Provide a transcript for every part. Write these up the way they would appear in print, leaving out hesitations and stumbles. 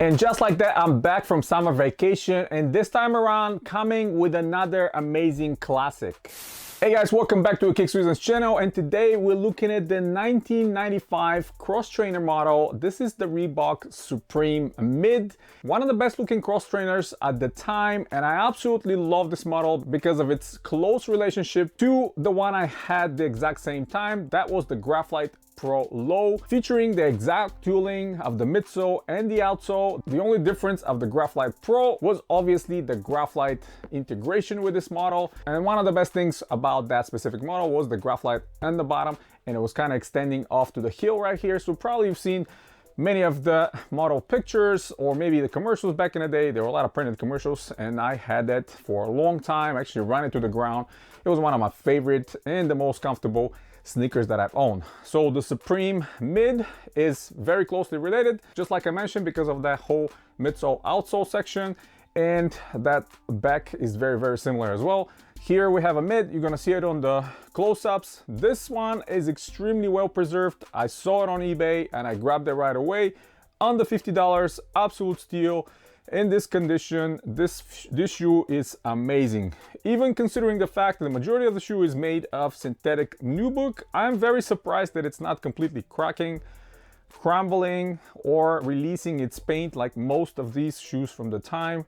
And just like that, I'm back from summer vacation, and this time around coming with another amazing classic. Hey guys, welcome back to the Kicks Reasons channel, and today we're looking at the 1995 cross trainer model. This is the Reebok Supreme Mid, one of the best looking cross trainers at the time, and I absolutely love this model because of its close relationship to the one I had the exact same time. That was the Graphite Pro Low, featuring the exact tooling of the midsole and the outsole. The only difference of the Graphite Pro was obviously the graphite integration with this model, and one of the best things about that specific model was the graphite on the bottom, and it was kind of extending off to the heel right here. So probably you've seen many of the model pictures or maybe the commercials back in the day. There were a lot of printed commercials, and I had that for a long time. I actually ran it to the ground. It was one of my favorite and the most comfortable sneakers that I've owned. So the Supreme Mid is very closely related, just like I mentioned, because of that whole midsole outsole section, and that back is very similar as well. Here we have a mid. You're gonna see it on the close-ups. This one is extremely well preserved. I saw it on eBay and I grabbed it right away. Under $50, absolute steal. In this condition, this shoe is amazing. Even considering the fact that the majority of the shoe is made of synthetic nubuck, I'm very surprised that it's not completely cracking, crumbling, or releasing its paint like most of these shoes from the time.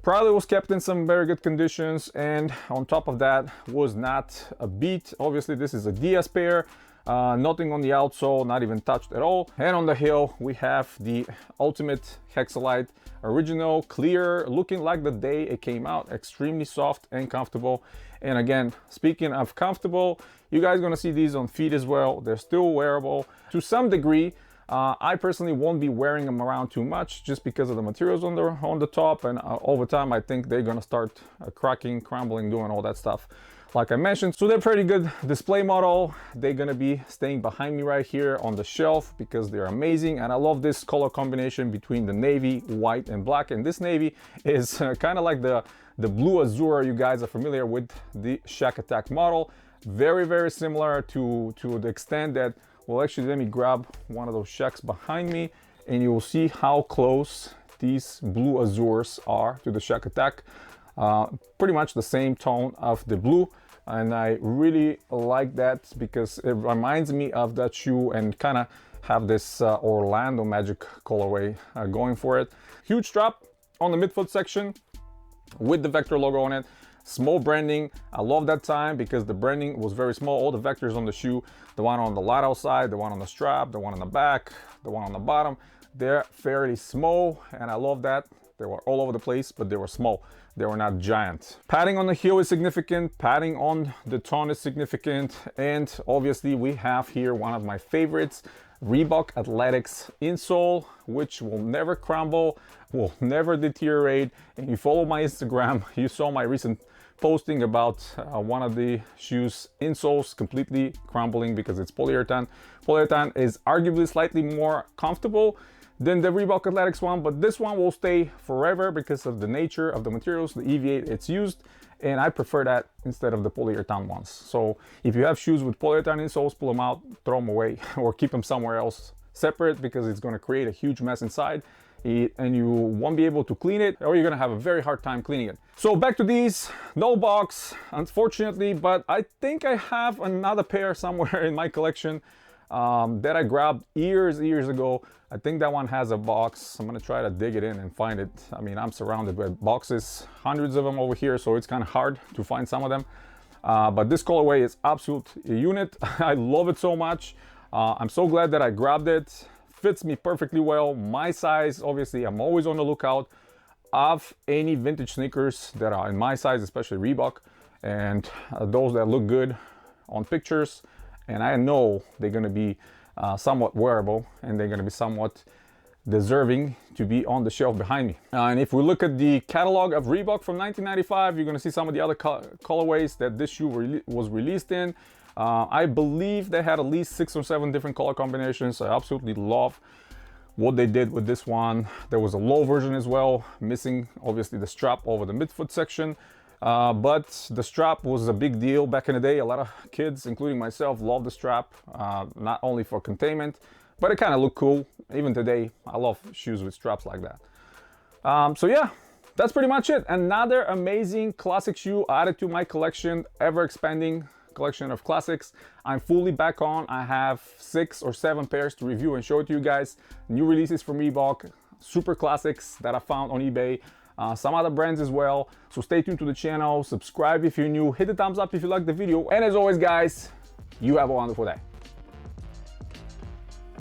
Probably was kept in some very good conditions, and on top of that was not a beat. Obviously this is a DS pair. Nothing on the outsole, not even touched at all. And on the heel we have the ultimate Hexalite original, clear, looking like the day it came out. Extremely soft and comfortable. And again, speaking of comfortable, you guys gonna see these on feet as well. They're still wearable to some degree. I personally won't be wearing them around too much just because of the materials on the top, and over time I think they're gonna start cracking, crumbling, doing all that stuff like I mentioned. So they're pretty good display model. They're gonna be staying behind me right here on the shelf because they're amazing, and I love this color combination between the navy, white, and black. And this navy is kind of like the blue azure. You guys are familiar with the Shack Attack model. Very similar to the extent that, well, actually let me grab one of those Shacks behind me and you will see how close these blue azures are to the Shack Attack. Pretty much the same tone of the blue, and I really like that because it reminds me of that shoe and kind of have this Orlando Magic colorway going for it. Huge strap on the midfoot section with the Vector logo on it. Small branding. I love that time because the branding was very small. All the vectors on the shoe, the one on the lateral side, the one on the strap, the one on the back, the one on the bottom, they're fairly small, and I love that. They were all over the place, but they were small. They were not giant. Padding on the heel is significant. Padding on the tongue is significant. And obviously we have here one of my favorites, Reebok Athletics insole, which will never crumble, will never deteriorate. And you follow my Instagram, you saw my recent posting about one of the shoes insoles completely crumbling because it's polyurethane. Polyurethane is arguably slightly more comfortable than the Reebok Athletics one, but this one will stay forever because of the nature of the materials, the EVA it's used, and I prefer that instead of the polyurethane ones. So if you have shoes with polyurethane insoles, pull them out, throw them away, or keep them somewhere else separate because it's going to create a huge mess inside, and you won't be able to clean it, or you're going to have a very hard time cleaning it. So back to these, no box unfortunately, but I think I have another pair somewhere in my collection that I grabbed years ago. I think that one has a box. I'm gonna try to dig it in and find it. I mean, I'm surrounded by boxes, hundreds of them over here, so it's kind of hard to find some of them. But this colorway is absolute unit. I love it so much. I'm so glad that I grabbed it. Fits me perfectly well. My size, obviously, I'm always on the lookout of any vintage sneakers that are in my size, especially Reebok, and those that look good on pictures. And I know they're gonna be somewhat wearable, and they're gonna be somewhat deserving to be on the shelf behind me. And if we look at the catalog of Reebok from 1995, you're gonna see some of the other colorways that this shoe was released in. I believe they had at least 6 or 7 different color combinations. I absolutely love what they did with this one. There was a low version as well, missing obviously the strap over the midfoot section. But the strap was a big deal back in the day. A lot of kids, including myself, loved the strap, not only for containment, but it kind of looked cool. Even today, I love shoes with straps like that. So yeah, that's pretty much it. Another amazing classic shoe added to my collection, ever expanding collection of classics. I'm fully back on. I have 6 or 7 pairs to review and show it to you guys. New releases from Reebok, super classics that I found on eBay, some other brands as well. So stay tuned to the channel, subscribe if you're new, hit the thumbs up if you like the video, and as always guys, you have a wonderful day.